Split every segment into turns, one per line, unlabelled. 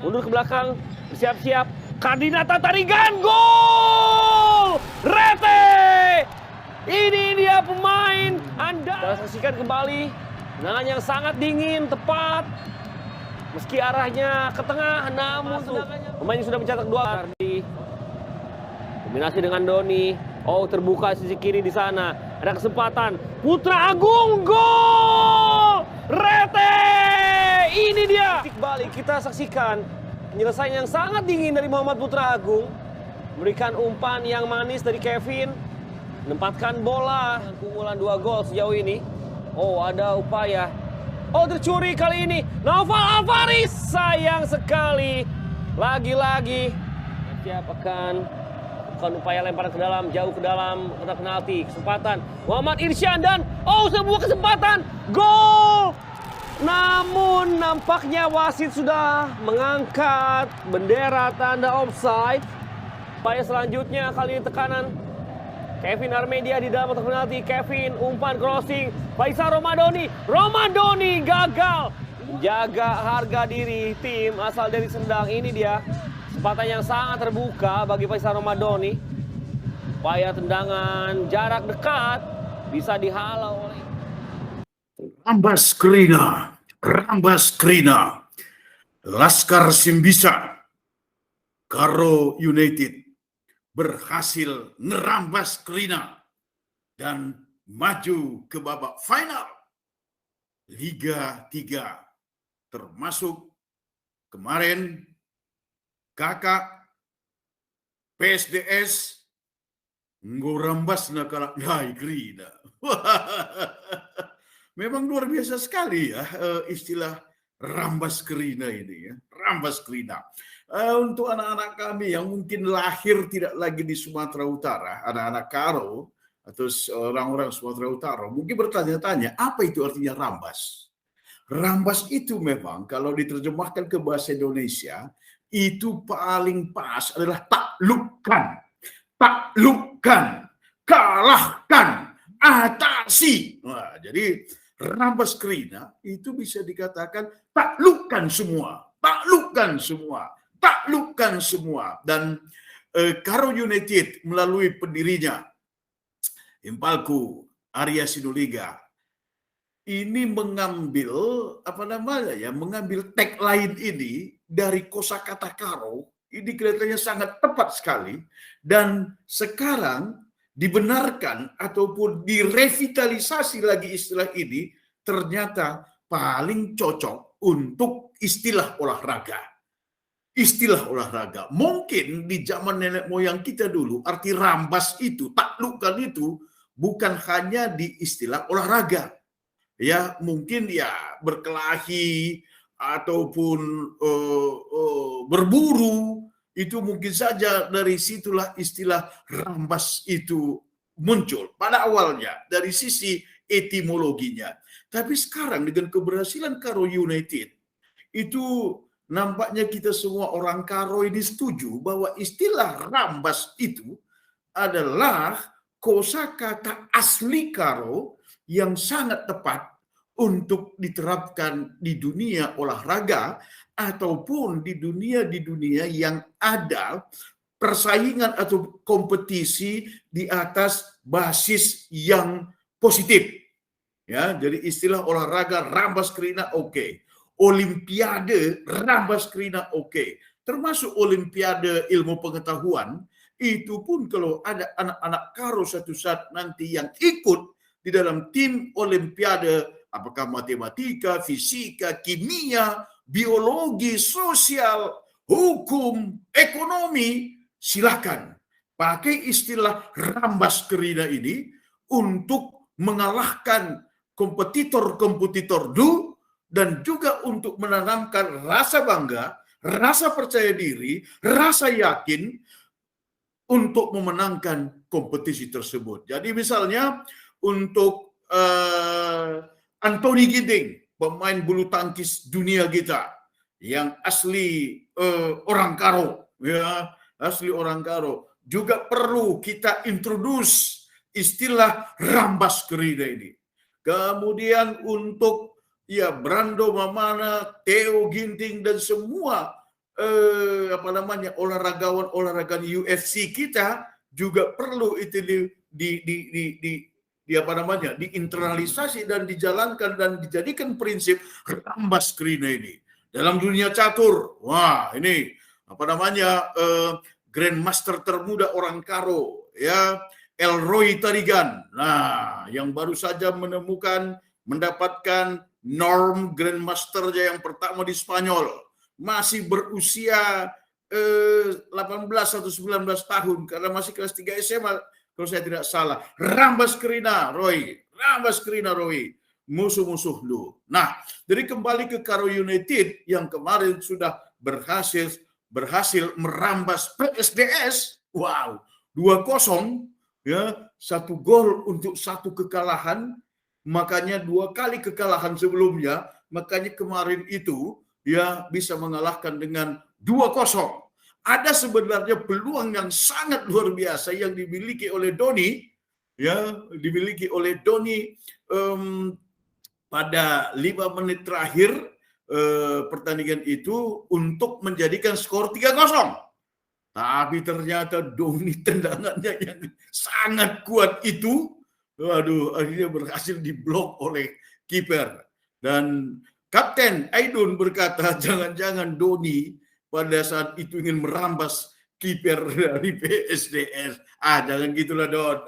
Mundur ke belakang, bersiap-siap. Kardinata Tarigan, gol! Rete! Ini dia pemain Anda. Kita saksikan kembali. Tendangan yang sangat dingin, tepat. Meski arahnya ke tengah, namun pemain sudah mencetak 2 kali. Kombinasi dengan Doni. Oh, terbuka sisi kiri di sana. Ada kesempatan. Putra Agung, gol! Rete! Ini dia. Balik kita saksikan penyelesaian yang sangat dingin dari Muhammad Putra Agung. Memberikan umpan yang manis dari Kevin. Menempatkan bola. Kumpulan 2 gol sejauh ini. Oh, ada upaya. Oh, tercuri kali ini. Naufal Alvaris. Sayang sekali. Lagi-lagi. Siap akan upaya lemparan ke dalam, jauh ke dalam, kotak penalti, kesempatan Muhammad Irsyan dan sebuah kesempatan gol. Namun nampaknya wasit sudah mengangkat bendera tanda offside. Upaya selanjutnya kali ini tekanan Kevin Armedia di dalam kotak penalti. Kevin umpan crossing, Faisal Romadoni gagal menjaga harga diri tim asal dari Sendang. Ini dia kesempatan yang sangat terbuka bagi Faisal Romadoni. Upaya tendangan jarak dekat bisa dihalau oleh
Rambas Krina, Laskar Simbisa, Karo United berhasil nerambas Krina dan maju ke babak final Liga 3, termasuk kemarin kakak PSDS ngorambas nakala hai Krina. Memang luar biasa sekali ya istilah rambas Krina ini ya, rambas Krina. Untuk anak-anak kami yang mungkin lahir tidak lagi di Sumatera Utara, anak-anak Karo atau orang-orang Sumatera Utara mungkin bertanya-tanya apa itu artinya rambas. Rambas itu memang kalau diterjemahkan ke bahasa Indonesia itu paling pas adalah taklukkan, kalahkan, atasi. Nah, jadi rambas Krina itu bisa dikatakan taklukkan semua. Dan Karo United melalui pendirinya Impalku Arya Sinuliga ini mengambil mengambil tagline ini dari kosakata Karo. Ini kelihatannya sangat tepat sekali dan sekarang dibenarkan ataupun direvitalisasi lagi istilah ini ternyata paling cocok untuk istilah olahraga. Istilah olahraga. Mungkin di zaman nenek moyang kita dulu arti rambas itu, taklukkan itu bukan hanya di istilah olahraga. Ya, mungkin ya berkelahi ataupun berburu, itu mungkin saja dari situlah istilah rambas itu muncul pada awalnya dari sisi etimologinya. Tapi sekarang dengan keberhasilan Karo United itu nampaknya kita semua orang Karo ini setuju bahwa istilah rambas itu adalah kosakata asli Karo yang sangat tepat untuk diterapkan di dunia olahraga ataupun di dunia yang ada persaingan atau kompetisi di atas basis yang positif. Ya, jadi istilah olahraga rambas Krina oke. Olimpiade rambas Krina oke. Termasuk olimpiade ilmu pengetahuan itu pun kalau ada anak-anak Karo satu saat nanti yang ikut di dalam tim olimpiade apakah matematika, fisika, kimia, biologi, sosial, hukum, ekonomi, silakan pakai istilah rambas Krina ini untuk mengalahkan kompetitor-kompetitor dan juga untuk menanamkan rasa bangga, rasa percaya diri, rasa yakin untuk memenangkan kompetisi tersebut. Jadi misalnya untuk Anthony Ginting, pemain bulu tangkis dunia kita yang asli orang Karo, ya, asli orang Karo. Juga perlu kita introduce istilah rambas Krina ini. Kemudian untuk ya Brando Mamana, Theo Ginting dan semua olahragawan UFC kita juga perlu itu diinternalisasi dan dijalankan dan dijadikan prinsip rambas kerina ini. Dalam dunia catur, wah ini Grandmaster termuda orang Karo, ya, Elroy Tarigan. Nah, yang baru saja mendapatkan norm Grandmasternya yang pertama di Spanyol. Masih berusia 18 atau 19 tahun karena masih kelas 3 SMA kalau saya tidak salah. Rambas kerina Roy, musuh-musuh lu. Nah, jadi kembali ke Karo United yang kemarin sudah berhasil merambas PSDS. Wow, 2-0, ya, 1 gol untuk 1 kekalahan. Makanya 2 kali kekalahan sebelumnya, makanya kemarin itu ya bisa mengalahkan dengan 2-0. Ada sebenarnya peluang yang sangat luar biasa yang dimiliki oleh Doni, pada 5 menit terakhir pertandingan itu untuk menjadikan skor 3-0. Tapi ternyata Doni tendangannya yang sangat kuat itu, akhirnya berhasil diblok oleh kiper. Dan Kapten Aidun berkata, jangan-jangan Doni pada saat itu ingin merambas kiper dari PSDS. Jangan gitulah Don.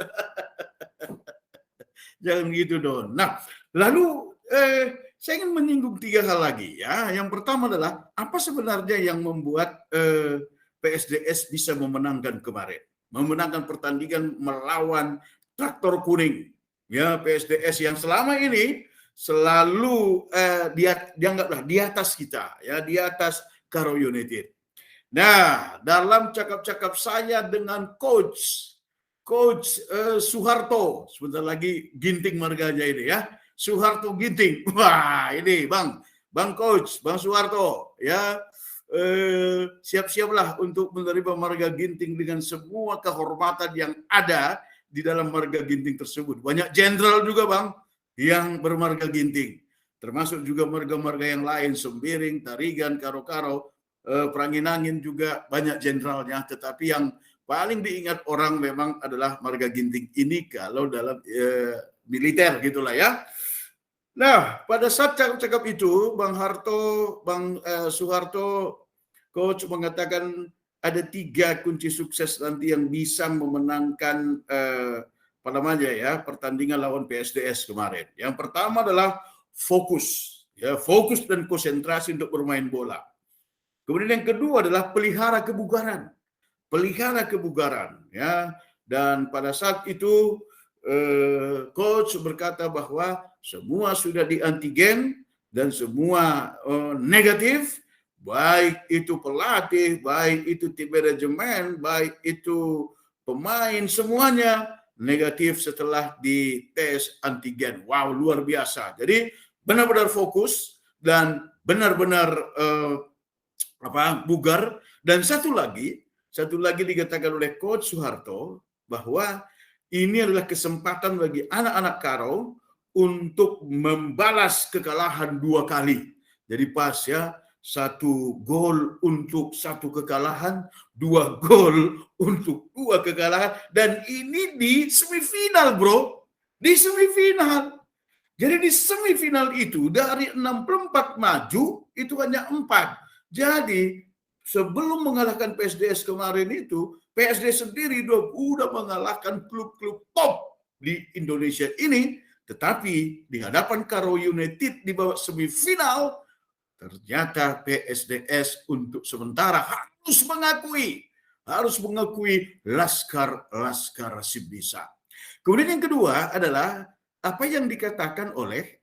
Jangan gitu Don. Nah, lalu saya ingin menyinggung 3 hal lagi, ya. Yang pertama adalah apa sebenarnya yang membuat PSDS bisa memenangkan kemarin, memenangkan pertandingan melawan Traktor Kuning, ya, PSDS yang selama ini selalu dianggaplah di atas kita, ya, di atas Karo United. Nah, dalam cakap-cakap saya dengan Coach Suharto, sebentar lagi Ginting marganya ini, ya, Suharto Ginting. Wah, ini Bang Suharto, ya, siap-siaplah untuk menerima marga Ginting dengan semua kehormatan yang ada di dalam marga Ginting tersebut. Banyak jenderal juga Bang yang bermarga Ginting, termasuk juga marga-marga yang lain, Sembiring, Tarigan, Karo-Karo, Pranginangin juga banyak jenderalnya. Tetapi yang paling diingat orang memang adalah marga Ginting ini kalau dalam militer gitulah, ya. Nah, pada saat cakap-cakap itu, Bang Suharto, Coach mengatakan ada 3 kunci sukses nanti yang bisa memenangkan pertandingan lawan PSDS kemarin. Yang pertama adalah fokus dan konsentrasi untuk bermain bola. Kemudian yang kedua adalah pelihara kebugaran, ya. Dan pada saat itu Coach berkata bahwa semua sudah di antigen dan semua negatif, baik itu pelatih, baik itu tim manajemen, baik itu pemain, semuanya negatif setelah dites antigen. Wow, luar biasa. Jadi benar-benar fokus dan benar-benar bugar. Dan satu lagi dikatakan oleh Coach Suharto bahwa ini adalah kesempatan bagi anak-anak Karo untuk membalas kekalahan 2 kali. Jadi pas, ya, 1 gol untuk 1 kekalahan, 2 gol untuk 2 kekalahan, dan ini di semifinal, bro. Di semifinal. Jadi di semifinal itu dari 64 maju itu hanya 4. Jadi sebelum mengalahkan PSDS kemarin itu, PSDS sendiri sudah mengalahkan klub-klub top di Indonesia ini, tetapi di hadapan Karo United di babak semifinal, ternyata PSDS untuk sementara harus mengakui Laskar si bisa. Kemudian yang kedua adalah apa yang dikatakan oleh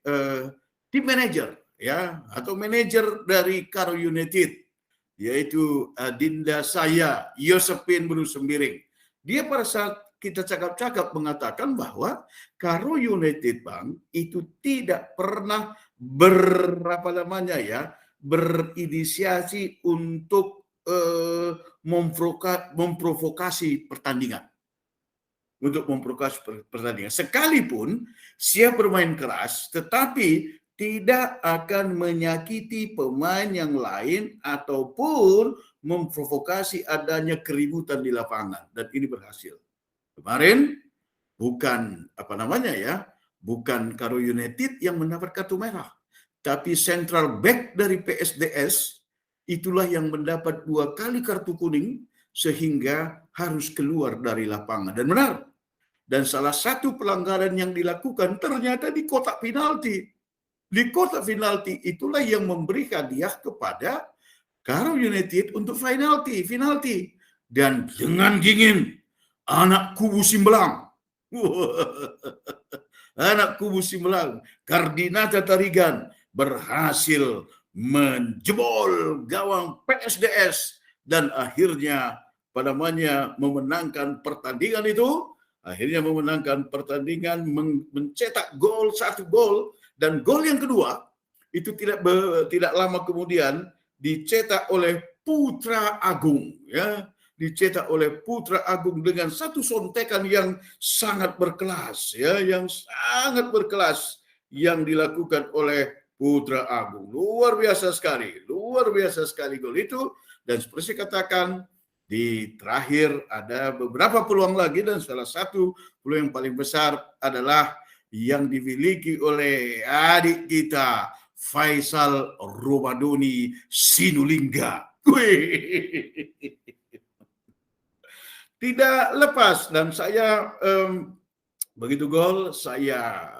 tim manajer, ya, atau manajer dari Karo United, yaitu Dinda saya, Yosepin Benu Sembiring. Dia pada saat kita cakap-cakap mengatakan bahwa Karo United, Bang, itu tidak pernah berinisiasi untuk memprovokasi pertandingan. Sekalipun siap bermain keras, tetapi tidak akan menyakiti pemain yang lain ataupun memprovokasi adanya keributan di lapangan, dan ini berhasil. Kemarin bukan bukan Karo United yang mendapat kartu merah, tapi central back dari PSDS itulah yang mendapat 2 kali kartu kuning sehingga harus keluar dari lapangan. Dan benar, dan salah satu pelanggaran yang dilakukan ternyata di kotak penalti. Di kotak penalti itulah yang memberi hadiah kepada Karo United untuk penalti. Dan dengan dingin, anak kubu Simbelang, anak kubu Simbelang, Kardinata Tarigan berhasil menjebol gawang PSDS dan akhirnya memenangkan pertandingan itu. Akhirnya memenangkan pertandingan, mencetak gol, 1 gol, dan gol yang kedua itu tidak lama kemudian dicetak oleh Putra Agung, ya, dicetak oleh Putra Agung dengan satu sontekan yang sangat berkelas, ya, yang sangat berkelas yang dilakukan oleh Putra Agung. Luar biasa sekali gol itu. Dan seperti katakan, di terakhir ada beberapa peluang lagi, dan salah satu peluang yang paling besar adalah yang dimiliki oleh adik kita Faisal Romadoni Sinulinga. Tidak lepas, dan saya begitu gol saya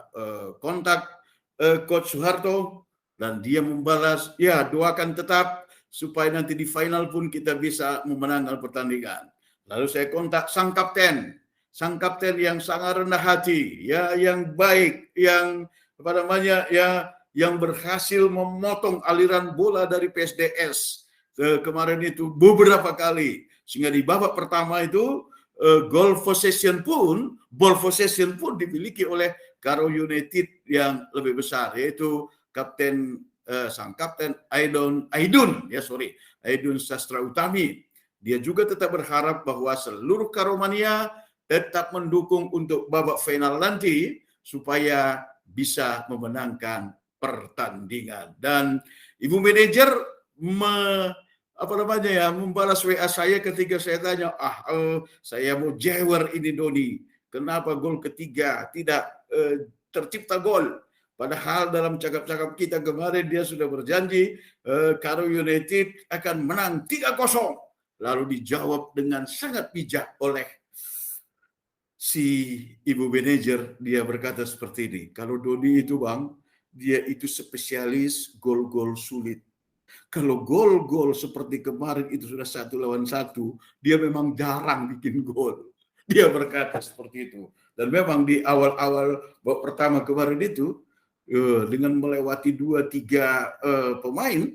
kontak Coach Soeharto dan dia membalas, ya doakan tetap supaya nanti di final pun kita bisa memenangkan pertandingan. Lalu saya kontak sang kapten yang sangat rendah hati, ya, yang baik, yang yang berhasil memotong aliran bola dari PSDS kemarin itu beberapa kali, sehingga di babak pertama itu ball possession pun dimiliki oleh Karo United yang lebih besar, yaitu sang kapten Aidun Sastra Utami. Dia juga tetap berharap bahwa seluruh Karomania tetap mendukung untuk babak final nanti supaya bisa memenangkan pertandingan. Dan Ibu manajer membalas WA saya ketika saya tanya, saya mau jewer ini Doni, kenapa gol ketiga tidak tercipta gol? Padahal dalam cakap-cakap kita kemarin dia sudah berjanji Karo United akan menang 3-0. Lalu dijawab dengan sangat bijak oleh si Ibu manajer. Dia berkata seperti ini, kalau Doni itu Bang, dia itu spesialis gol-gol sulit. Kalau gol-gol seperti kemarin itu sudah 1 lawan 1, dia memang jarang bikin gol. Dia berkata seperti itu. Dan memang di awal-awal babak pertama kemarin itu, dengan melewati 2-3 pemain,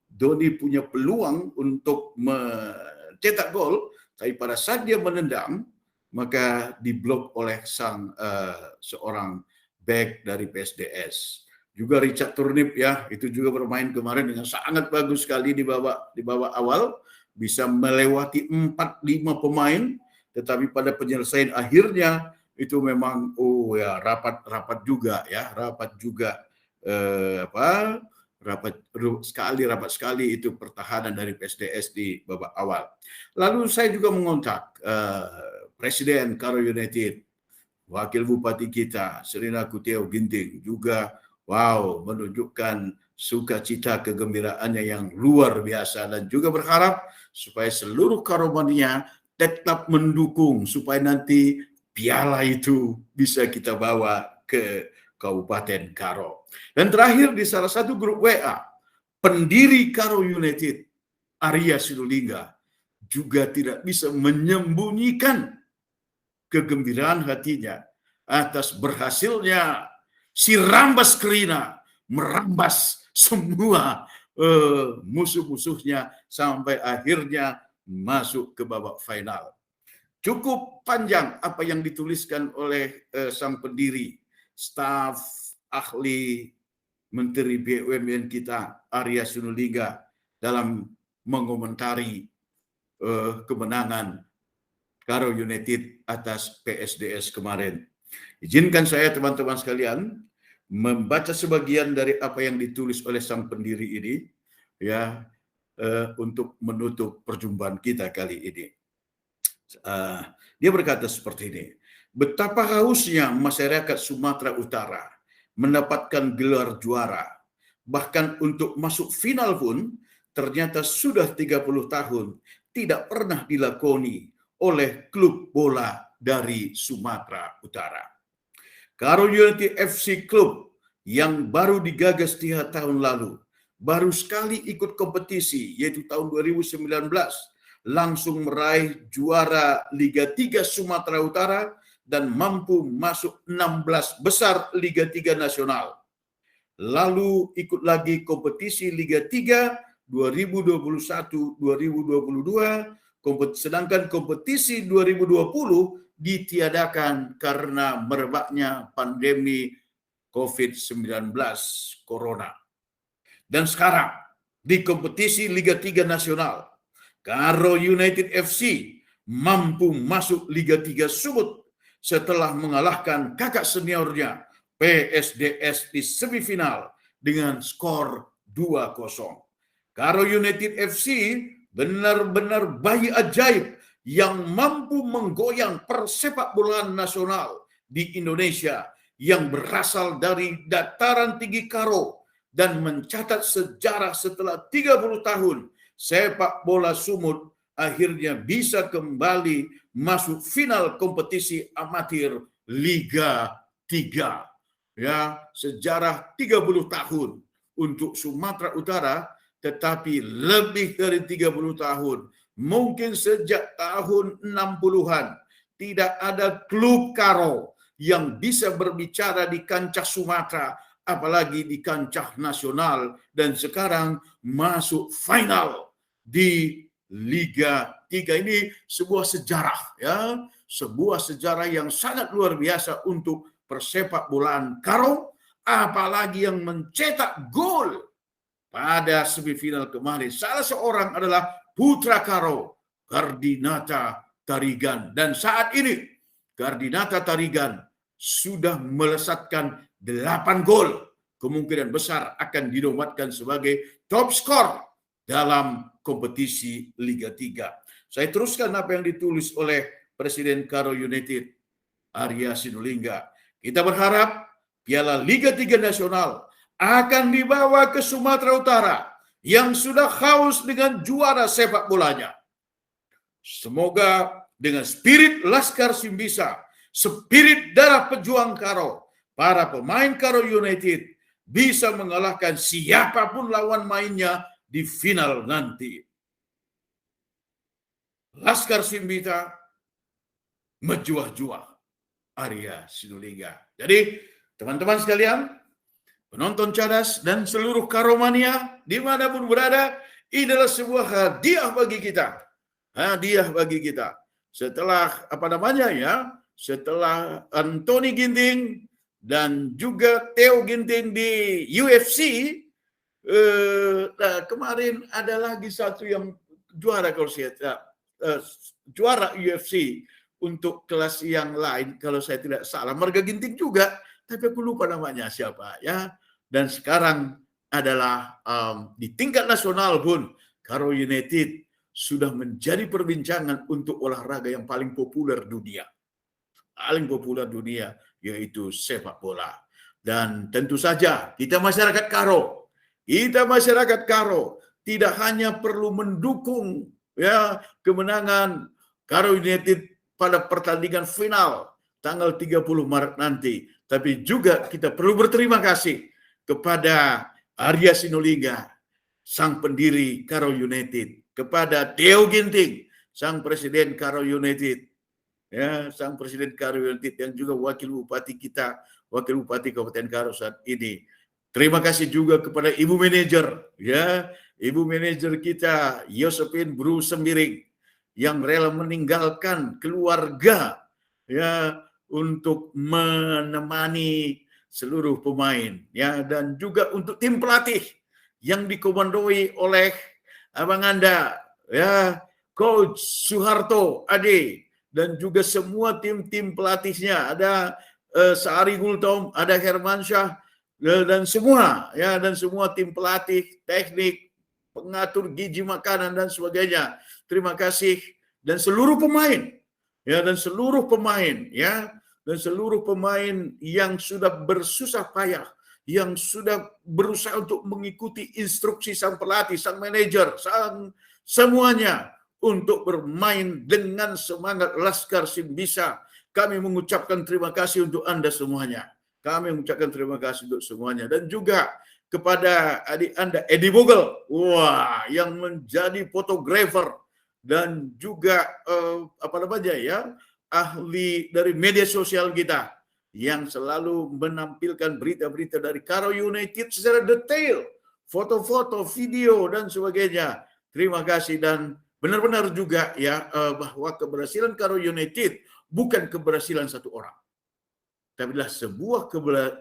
Doni punya peluang untuk mencetak gol, tapi pada saat dia menendang, maka diblok oleh seorang back dari PSDS. Juga Richard Turnip, ya, itu juga bermain kemarin dengan sangat bagus sekali di babak awal, bisa melewati 4-5 pemain, tetapi pada penyelesaian akhirnya itu memang rapat sekali itu pertahanan dari PSDS di babak awal. Lalu saya juga mengontak Presiden Karo United, Wakil Bupati kita Serina Kuteo Ginting, juga menunjukkan sukacita kegembiraannya yang luar biasa, dan juga berharap supaya seluruh Karomania tetap mendukung supaya nanti piala itu bisa kita bawa ke Kabupaten Karo. Dan terakhir, di salah satu grup WA, pendiri Karo United, Arya Sinulinga, juga tidak bisa menyembunyikan kegembiraan hatinya atas berhasilnya si Rambas Kerina merambas semua musuh-musuhnya sampai akhirnya masuk ke babak final. Cukup panjang apa yang dituliskan oleh sang pendiri, staf ahli Menteri BUMN kita, Arya Sinulinga, dalam mengomentari kemenangan Karo United atas PSDS kemarin. Izinkan saya, teman-teman sekalian, membaca sebagian dari apa yang ditulis oleh sang pendiri ini, ya, untuk menutup perjumpaan kita kali ini. Dia berkata seperti ini, betapa hausnya masyarakat Sumatera Utara mendapatkan gelar juara. Bahkan untuk masuk final pun ternyata sudah 30 tahun tidak pernah dilakoni oleh klub bola dari Sumatera Utara. Karo United FC Club yang baru digagas 3 tahun lalu, baru sekali ikut kompetisi yaitu tahun 2019, langsung meraih juara Liga 3 Sumatera Utara dan mampu masuk 16 besar Liga 3 nasional. Lalu ikut lagi kompetisi Liga 3 2021-2022, sedangkan kompetisi 2020 ditiadakan karena merebaknya pandemi COVID-19 Corona. Dan sekarang di kompetisi Liga 3 nasional, Karo United FC mampu masuk Liga 3 Sumut setelah mengalahkan kakak seniornya PSDS di semifinal dengan skor 2-0. Karo United FC benar-benar bayi ajaib yang mampu menggoyang persepak bolaan nasional di Indonesia yang berasal dari dataran tinggi Karo dan mencatat sejarah setelah 30 tahun sepak bola Sumut akhirnya bisa kembali masuk final kompetisi amatir Liga 3. Ya, sejarah 30 tahun untuk Sumatera Utara, tetapi lebih dari 30 tahun. Mungkin sejak tahun 60-an tidak ada klub Karo yang bisa berbicara di kancah Sumatera, apalagi di kancah nasional, dan sekarang masuk final di Liga 3. Ini sebuah sejarah, ya, sebuah sejarah yang sangat luar biasa untuk persepak bolaan Karo, apalagi yang mencetak gol pada semifinal kemarin. Salah seorang adalah putra Karo, Gardinata Tarigan. Dan saat ini Gardinata Tarigan sudah melesatkan 8 gol. Kemungkinan besar akan dinobatkan sebagai top skor dalam kompetisi Liga 3. Saya teruskan apa yang ditulis oleh Presiden Karo United, Arya Sinulinga. Kita berharap Piala Liga 3 Nasional akan dibawa ke Sumatera Utara yang sudah haus dengan juara sepak bolanya. Semoga dengan spirit Laskar Simbisa, spirit darah pejuang Karo, para pemain Karo United bisa mengalahkan siapapun lawan mainnya di final nanti. Laskar Simbisa menjuah-juah, Arya Sinulinga. Jadi teman-teman sekalian, penonton cadas dan seluruh Karomania dimanapun berada, ini adalah sebuah hadiah bagi kita. Hadiah bagi kita. Setelah setelah Anthony Ginting dan juga Theo Ginting di UFC, kemarin ada lagi satu yang juara kalau saya juara UFC untuk kelas yang lain kalau saya tidak salah, Marga Ginting juga, tapi aku lupa namanya siapa, ya. Dan sekarang adalah di tingkat nasional pun Karo United sudah menjadi perbincangan untuk olahraga yang paling populer dunia. Paling populer dunia yaitu sepak bola. Dan tentu saja kita masyarakat Karo tidak hanya perlu mendukung, ya, kemenangan Karo United pada pertandingan final tanggal 30 Maret nanti, tapi juga kita perlu berterima kasih kepada Arya Sinulinga, sang pendiri Karo United, kepada Theo Ginting, sang presiden Karo United, ya, sang presiden Karo United yang juga wakil bupati kita, wakil bupati Kabupaten Karo saat ini. Terima kasih juga kepada ibu manajer, ya, ibu manajer kita Josephine Bru Sembiring yang rela meninggalkan keluarga, ya, untuk menemani seluruh pemain, ya, dan juga untuk tim pelatih yang dikomandoi oleh Abang Anda, ya, Coach Suharto Ade, dan juga semua tim-tim pelatihnya. Ada Sa'ari Gultom, ada Hermansyah, dan semua tim pelatih, teknik, pengatur gizi makanan dan sebagainya. Terima kasih dan seluruh pemain dan seluruh pemain yang sudah bersusah payah, yang sudah berusaha untuk mengikuti instruksi sang pelatih, sang manajer, semuanya untuk bermain dengan semangat Laskar Simbisa. Kami mengucapkan terima kasih untuk Anda semuanya. Dan juga kepada adik Anda, Eddie Bogle, yang menjadi fotografer dan juga ahli dari media sosial kita, yang selalu menampilkan berita-berita dari Karo United secara detail, foto-foto, video dan sebagainya. Terima kasih, dan benar-benar juga bahwa keberhasilan Karo United bukan keberhasilan satu orang, tapi adalah sebuah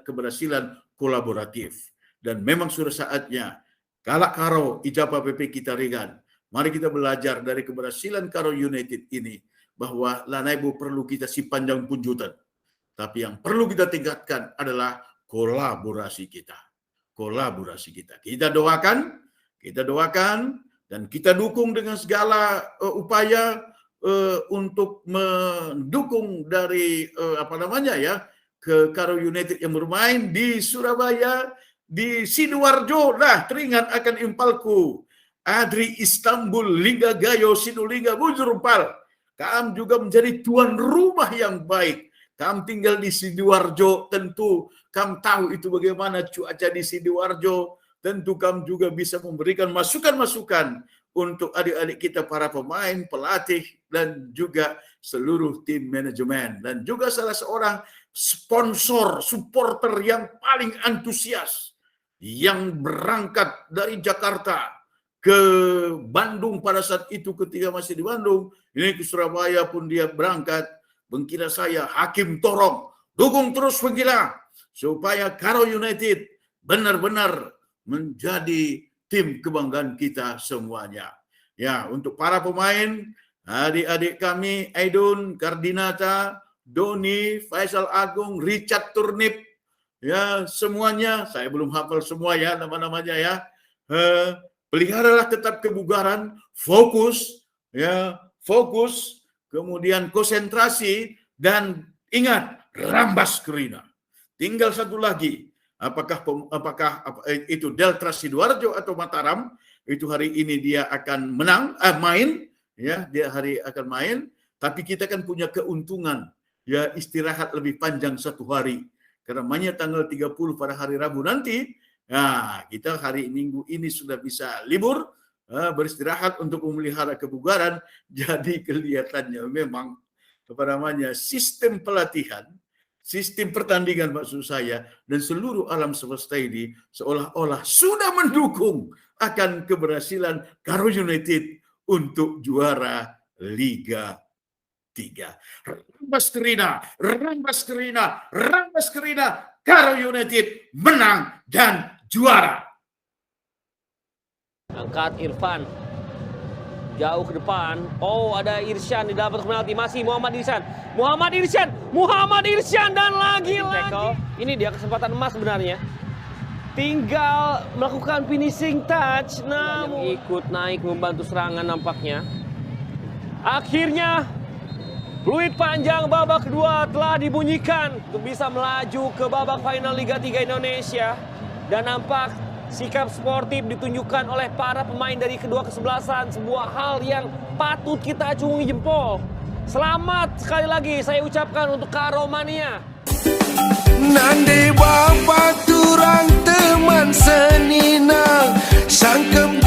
keberhasilan kolaboratif. Dan memang sudah saatnya Kalak Karo Ijapa PP kita Regan, mari kita belajar dari keberhasilan Karo United ini, bahwa Lanaibu perlu kita si panjang punjutan, tapi yang perlu kita tingkatkan adalah kolaborasi kita. Kita doakan dan kita dukung dengan segala upaya untuk mendukung dari ke Karo United yang bermain di Surabaya, di Sidoarjo. Nah, teringat akan impalku Adri Istanbul Liga Gayo Sinuliga Bujurupal. Kamu juga menjadi tuan rumah yang baik. Kamu tinggal di Sidoarjo, tentu kamu tahu itu bagaimana cuaca di Sidoarjo. Tentu kamu juga bisa memberikan masukan-masukan untuk adik-adik kita, para pemain, pelatih, dan juga seluruh tim manajemen. Dan juga salah seorang sponsor, supporter yang paling antusias, yang berangkat dari Jakarta ke Bandung pada saat itu ketika masih di Bandung, ini ke Surabaya pun dia berangkat. Bengkila saya, Hakim Torong, dukung terus Bengkila supaya Karo United benar-benar menjadi tim kebanggaan kita semuanya. Ya, untuk para pemain, adik-adik kami, Aidun, Kardinata, Doni, Faisal Agung, Richard Turnip, ya semuanya, saya belum hafal semua ya nama-namanya ya. Peliharalah tetap kebugaran, fokus, kemudian konsentrasi, dan ingat, rambas kerina. Tinggal satu lagi, apakah itu Delta Sidoarjo atau Mataram, itu hari ini dia akan main, dia hari akan main, tapi kita kan punya keuntungan, ya istirahat lebih panjang satu hari. Karena mainnya tanggal 30 pada hari Rabu nanti, nah kita hari Minggu ini sudah bisa libur, beristirahat untuk memelihara kebugaran. Jadi kelihatannya memang sistem pelatihan, sistem pertandingan maksud saya, dan seluruh alam semesta ini seolah-olah sudah mendukung akan keberhasilan Karo United untuk juara Liga 3. Rambas Kerina, Karo United menang dan juara.
Angkat Irfan, jauh ke depan. Oh, ada Irsyan di dalam penalti, masih Muhammad Irsyan dan lagi-lagi. Ini dia kesempatan emas sebenarnya. Tinggal melakukan finishing touch, namun ikut naik membantu serangan nampaknya. Akhirnya fluid panjang babak kedua telah dibunyikan untuk bisa melaju ke babak final Liga 3 Indonesia. Dan nampak sikap sportif ditunjukkan oleh para pemain dari kedua kesebelasan, sebuah hal yang patut kita acungi jempol. Selamat sekali lagi saya ucapkan untuk Karo Mania.
Nande bapa turang teman senina sangkem